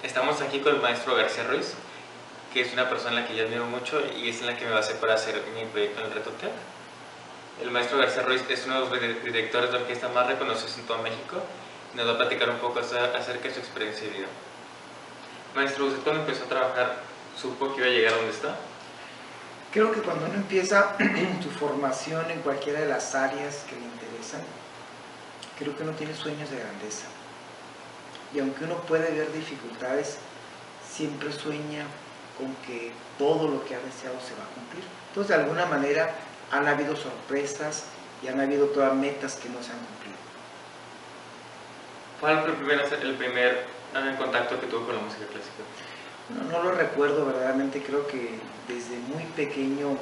Estamos aquí con el maestro García Ruiz, que es una persona a la que yo admiro mucho y es en la que me basé para hacer mi proyecto en el Reto TED. El maestro García Ruiz es uno de los directores de orquesta más reconocidos en todo México y nos va a platicar un poco acerca de su experiencia de vida. Maestro, ¿usted cuando empezó a trabajar supo que iba a llegar a donde está? Creo que cuando uno empieza su formación en cualquiera de las áreas que le interesan, creo que uno tiene sueños de grandeza. Y aunque uno puede ver dificultades, siempre sueña con que todo lo que ha deseado se va a cumplir. Entonces, de alguna manera, han habido sorpresas y han habido todas metas que no se han cumplido. ¿Cuál fue el primer contacto que tuvo con la música clásica? No lo recuerdo verdaderamente, creo que desde muy pequeño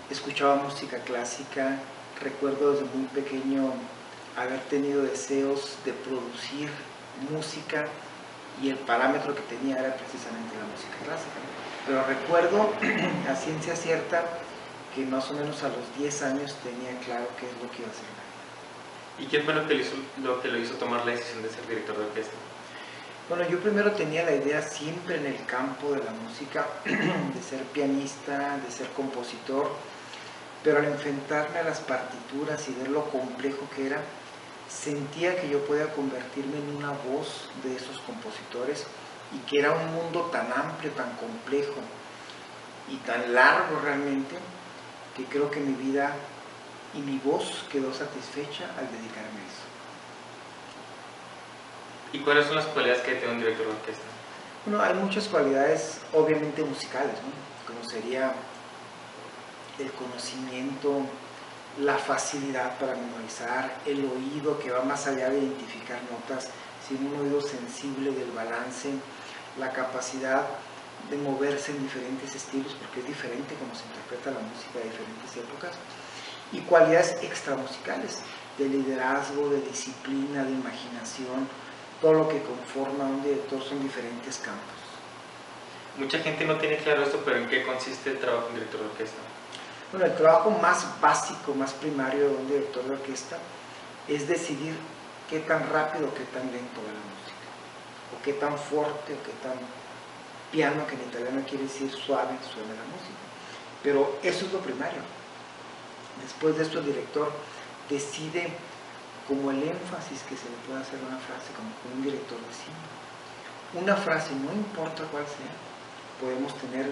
escuchaba música clásica, recuerdo desde muy pequeño haber tenido deseos de producir música y el parámetro que tenía era precisamente la música clásica. Pero recuerdo a ciencia cierta que más o menos a los 10 años tenía claro qué es lo que iba a hacer. ¿Y quién fue lo que lo hizo tomar la decisión de ser director de orquesta? Bueno, yo primero tenía la idea siempre en el campo de la música, de ser pianista, de ser compositor, pero al enfrentarme a las partituras y ver lo complejo que era, sentía que yo podía convertirme en una voz de esos compositores y que era un mundo tan amplio, tan complejo y tan largo realmente, que creo que mi vida y mi voz quedó satisfecha al dedicarme a eso. ¿Y cuáles son las cualidades que tiene un director de orquesta? Bueno, hay muchas cualidades obviamente musicales, ¿no? Como sería el conocimiento, la facilidad para memorizar, el oído que va más allá de identificar notas, sino un oído sensible del balance, la capacidad de moverse en diferentes estilos, porque es diferente como se interpreta la música de diferentes épocas, y cualidades extramusicales, de liderazgo, de disciplina, de imaginación, todo lo que conforma a un director son diferentes campos. Mucha gente no tiene claro esto, pero ¿en qué consiste el trabajo de un director de orquesta? Bueno, el trabajo más básico, más primario de un director de orquesta es decidir qué tan rápido o qué tan lento va la música, o qué tan fuerte o qué tan piano, que en italiano quiere decir suave, suena la música. Pero eso es lo primario. Después de esto el director decide como el énfasis que se le puede hacer a una frase, como un director de cine. Una frase, no importa cuál sea, podemos tener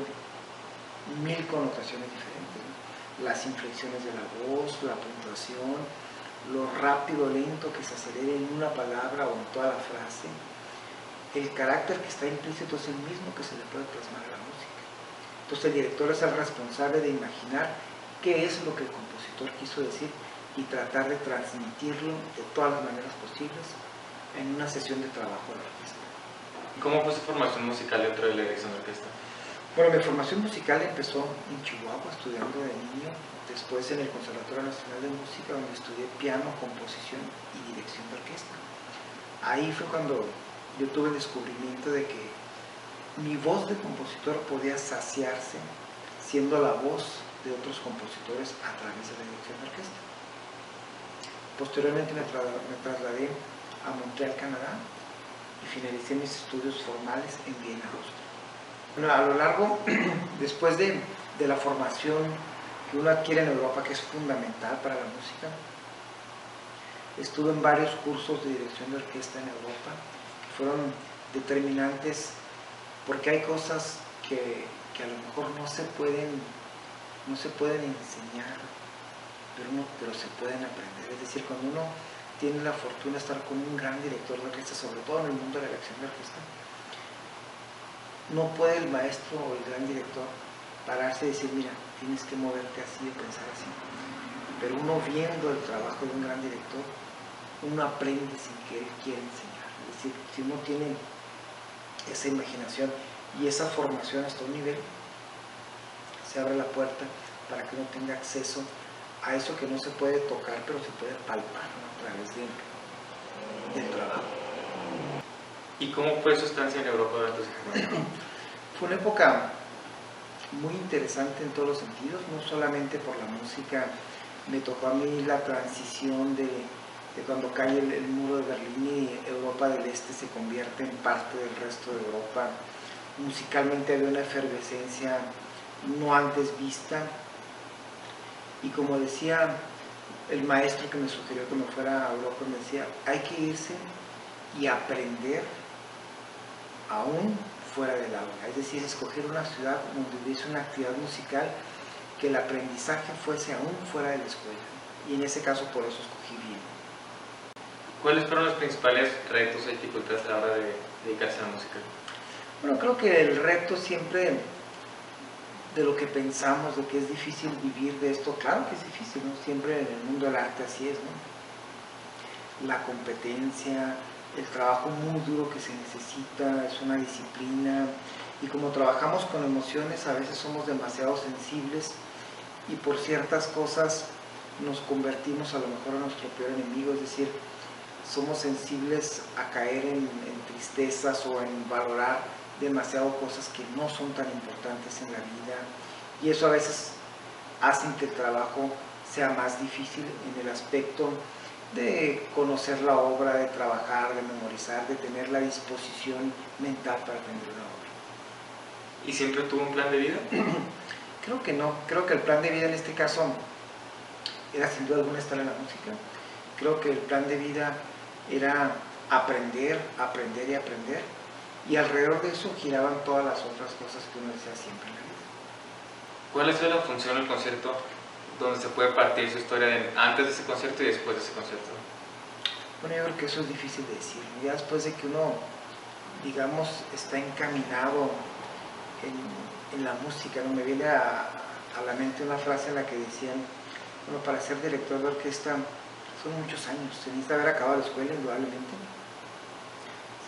1000 connotaciones diferentes, ¿no? Las inflexiones de la voz, la puntuación, lo rápido o lento que se acelere en una palabra o en toda la frase. El carácter que está implícito es el mismo que se le puede plasmar a la música. Entonces el director es el responsable de imaginar qué es lo que el compositor quiso decir y tratar de transmitirlo de todas las maneras posibles en una sesión de trabajo de la orquesta. ¿Cómo fue su formación musical dentro de la dirección de orquesta? Bueno, mi formación musical empezó en Chihuahua, estudiando de niño, después en el Conservatorio Nacional de Música, donde estudié piano, composición y dirección de orquesta. Ahí fue cuando yo tuve el descubrimiento de que mi voz de compositor podía saciarse siendo la voz de otros compositores a través de la dirección de orquesta. Posteriormente me trasladé a Montreal, Canadá, y finalicé mis estudios formales en Viena, Austria. Bueno, a lo largo, después de la formación que uno adquiere en Europa, que es fundamental para la música, estuve en varios cursos de dirección de orquesta en Europa, que fueron determinantes, porque hay cosas que a lo mejor no se pueden enseñar, pero se pueden aprender. Es decir, cuando uno tiene la fortuna de estar con un gran director de orquesta, sobre todo en el mundo de la dirección de orquesta, no puede el maestro o el gran director pararse y decir, mira, tienes que moverte así y pensar así. Pero uno viendo el trabajo de un gran director, uno aprende sin que él quiera enseñar. Es decir, si uno tiene esa imaginación y esa formación hasta un nivel, se abre la puerta para que uno tenga acceso a eso que no se puede tocar, pero se puede palpar, ¿no? A través del trabajo. ¿Y cómo fue su estancia en Europa durante su formación? Fue una época muy interesante en todos los sentidos, no solamente por la música. Me tocó a mí la transición de de cuando cae el muro de Berlín y Europa del Este se convierte en parte del resto de Europa. Musicalmente había una efervescencia no antes vista, y como decía el maestro que me sugirió que me fuera a Europa, me decía, hay que irse y aprender aún fuera del aula, es decir, escoger una ciudad donde hubiese una actividad musical, que el aprendizaje fuese aún fuera de la escuela, y en ese caso por eso escogí Viena. ¿Cuáles fueron los principales retos o dificultades a la hora de dedicarse a la música? Bueno, creo que el reto siempre de lo que pensamos, de que es difícil vivir de esto, claro que es difícil, ¿no? Siempre en el mundo del arte así es, ¿no? La competencia, el trabajo muy duro que se necesita, es una disciplina, y como trabajamos con emociones, a veces somos demasiado sensibles y por ciertas cosas nos convertimos a lo mejor en nuestro peor enemigo, es decir, somos sensibles a caer en tristezas o en valorar demasiado cosas que no son tan importantes en la vida, y eso a veces hace que el trabajo sea más difícil en el aspecto de conocer la obra, de trabajar, de memorizar, de tener la disposición mental para aprender una obra. ¿Y siempre tuvo un plan de vida? Creo que no, creo que el plan de vida en este caso era sin duda alguna estar en la música. Creo que el plan de vida era aprender, aprender y aprender, y alrededor de eso giraban todas las otras cosas que uno desea siempre en la vida. ¿Cuál es la función del concierto donde se puede partir su historia antes de ese concierto y después de ese concierto? Bueno, yo creo que eso es difícil de decir. Ya después de que uno, digamos, está encaminado en la música, ¿no? Me viene a la mente una frase en la que decían, bueno, para ser director de orquesta son muchos años, se necesita haber acabado la escuela indudablemente,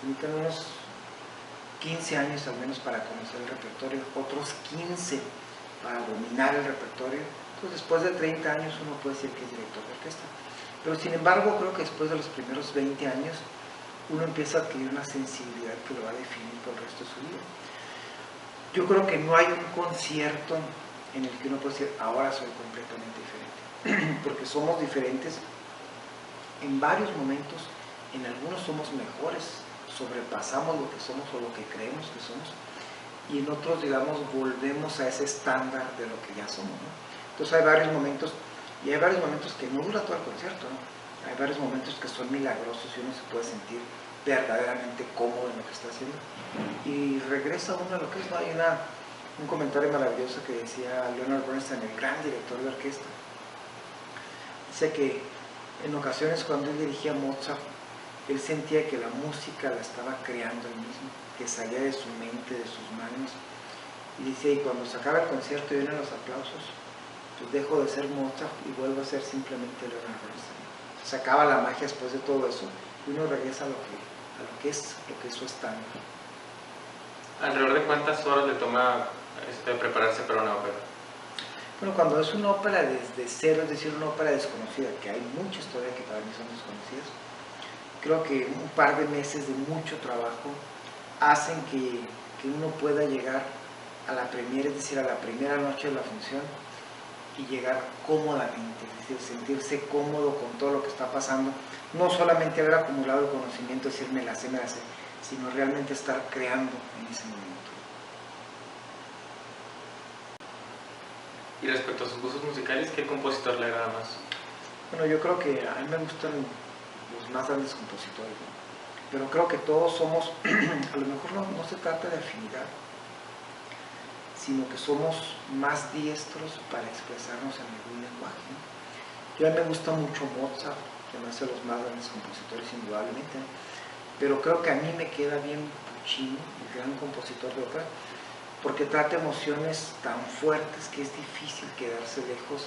se necesitan unos 15 años al menos para conocer el repertorio, otros 15 para dominar el repertorio. Entonces después de 30 años uno puede decir que es director de orquesta, pero sin embargo creo que después de los primeros 20 años uno empieza a adquirir una sensibilidad que lo va a definir por el resto de su vida. Yo creo que no hay un concierto en el que uno puede decir ahora soy completamente diferente, porque somos diferentes en varios momentos, en algunos somos mejores, sobrepasamos lo que somos o lo que creemos que somos, y en otros, digamos, volvemos a ese estándar de lo que ya somos, ¿no? Entonces hay varios momentos, y hay varios momentos que no dura todo el concierto, ¿no? Hay varios momentos que son milagrosos y uno se puede sentir verdaderamente cómodo en lo que está haciendo, y regresa uno a lo que es, ¿no? Hay un comentario maravilloso que decía Leonard Bernstein, el gran director de orquesta. Dice que en ocasiones cuando él dirigía a Mozart, él sentía que la música la estaba creando él mismo, que salía de su mente, de sus manos, y dice, y cuando se acaba el concierto y vienen los aplausos, pues dejo de ser Mozart y vuelvo a ser simplemente Leonard Bernstein. Se acaba la magia después de todo eso y uno regresa a lo que es su estándar. ¿Alrededor de cuántas horas le toma prepararse para una ópera? Bueno, cuando es una ópera desde cero, es decir, una ópera desconocida, que hay muchas todavía que para mí son desconocidas, creo que un par de meses de mucho trabajo hacen que uno pueda llegar a la premiere, es decir, a la primera noche de la función, y llegar cómodamente, es decir, sentirse cómodo con todo lo que está pasando, no solamente haber acumulado el conocimiento, decir me la sé, sino realmente estar creando en ese momento. Y respecto a sus gustos musicales, ¿qué compositor le agrada más? Bueno, yo creo que a mí me gustan los más grandes compositores, ¿no? Pero creo que todos somos, a lo mejor no se trata de afinidad, sino que somos más diestros para expresarnos en algún lenguaje, ¿no? Yo a mí me gusta mucho Mozart, que me hace los más grandes compositores indudablemente, ¿no? Pero creo que a mí me queda bien Puccini, el gran compositor de ópera, porque trata emociones tan fuertes que es difícil quedarse lejos.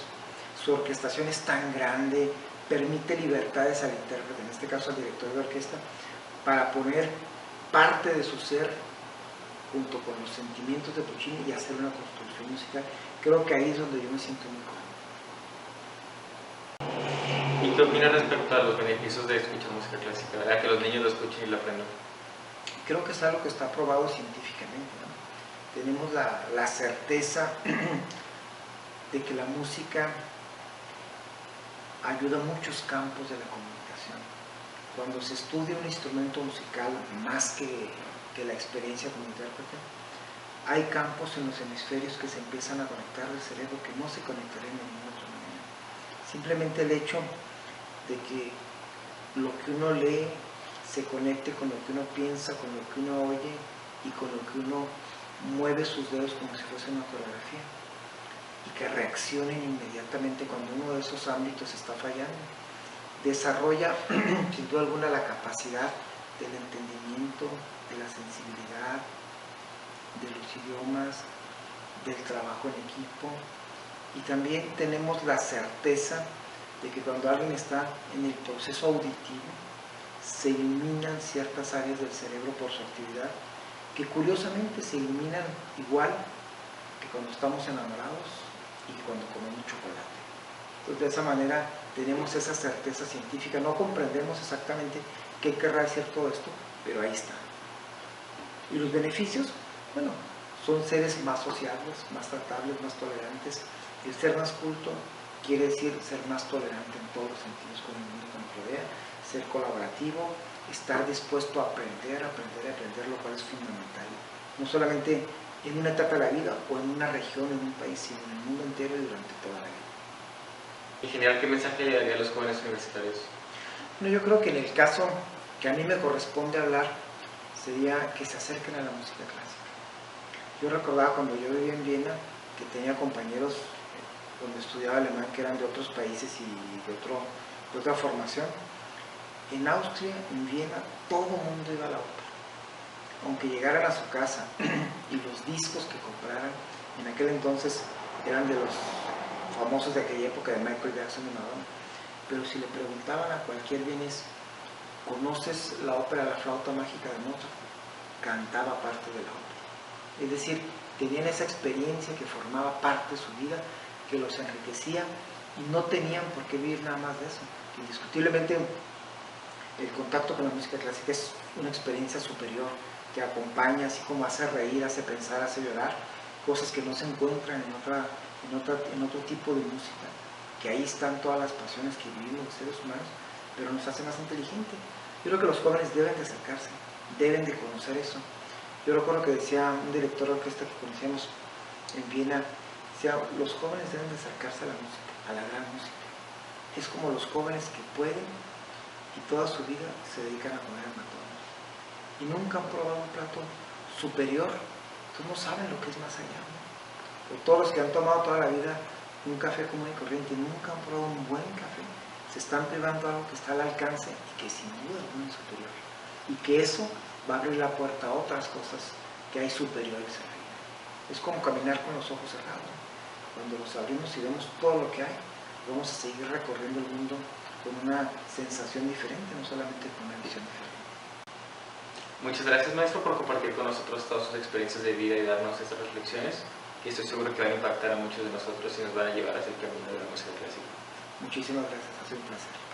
Su orquestación es tan grande, permite libertades al intérprete, en este caso al director de orquesta, para poner parte de su ser junto con los sentimientos de Puccini y hacer una construcción musical. Creo que ahí es donde yo me siento muy cómodo. ¿Y qué opinas respecto a los beneficios de escuchar música clásica, ¿verdad? Que los niños lo escuchen y lo aprendan? Creo que es algo que está probado científicamente, ¿no? Tenemos la certeza de que la música ayuda a muchos campos de la comunicación. Cuando se estudia un instrumento musical más que la experiencia como intérprete, hay campos en los hemisferios que se empiezan a conectar al cerebro que no se conectarían de ninguna otra manera. Simplemente el hecho de que lo que uno lee se conecte con lo que uno piensa, con lo que uno oye y con lo que uno mueve sus dedos como si fuese una coreografía, y que reaccionen inmediatamente cuando uno de esos ámbitos está fallando. Desarrolla sin duda alguna la capacidad del entendimiento, de la sensibilidad, de los idiomas, del trabajo en equipo, y también tenemos la certeza de que cuando alguien está en el proceso auditivo se eliminan ciertas áreas del cerebro por su actividad que curiosamente se eliminan igual que cuando estamos enamorados y cuando comemos chocolate. Entonces, de esa manera tenemos esa certeza científica. No comprendemos exactamente qué querrá decir todo esto, pero ahí está. Y los beneficios, bueno, son seres más sociables, más tratables, más tolerantes. El ser más culto quiere decir ser más tolerante en todos los sentidos con el mundo que nos rodea, ser colaborativo, estar dispuesto a aprender, lo cual es fundamental. No solamente en una etapa de la vida o en una región, en un país, sino en el mundo entero y durante toda la vida. En general, ¿qué mensaje le daría a los jóvenes universitarios? No, yo creo que en el caso que a mí me corresponde hablar sería que se acerquen a la música clásica. Yo recordaba cuando yo vivía en Viena que tenía compañeros donde estudiaba alemán que eran de otros países y de otra formación. En Austria, en Viena, todo el mundo iba a la ópera. Aunque llegaran a su casa y los discos que compraran, en aquel entonces eran de los famosos de aquella época de Michael Jackson y Madonna, pero si le preguntaban a cualquier vienés, ¿conoces la ópera La flauta mágica de Mozart? Cantaba parte de la ópera. Es decir, tenían esa experiencia que formaba parte de su vida, que los enriquecía, y no tenían por qué vivir nada más de eso. Que indiscutiblemente el contacto con la música clásica es una experiencia superior, que acompaña, así como hace reír, hace pensar, hace llorar, cosas que no se encuentran en otro tipo de música, que ahí están todas las pasiones que vivimos los seres humanos, pero nos hace más inteligentes. Yo creo que los jóvenes deben de acercarse, deben de conocer eso. Yo recuerdo que decía un director de orquesta que conocíamos en Viena, decía, los jóvenes deben de acercarse a la música, a la gran música. Es como los jóvenes que pueden y toda su vida se dedican a comer en McDonald's y nunca han probado un plato superior, entonces no saben lo que es más allá, ¿no? O todos los que han tomado toda la vida un café común y corriente y nunca han probado un buen café, se están privando de algo que está al alcance y que sin duda alguna es superior, y que eso va a abrir la puerta a otras cosas que hay superiores a la vida. Es como caminar con los ojos cerrados, ¿no? Cuando los abrimos y vemos todo lo que hay, vamos a seguir recorriendo el mundo con una sensación diferente, no solamente con una visión diferente. Muchas gracias, maestro, por compartir con nosotros todas sus experiencias de vida y darnos estas reflexiones, que estoy seguro que van a impactar a muchos de nosotros y nos van a llevar hacia el camino de la música clásica. Muchísimas gracias, ha sido un placer.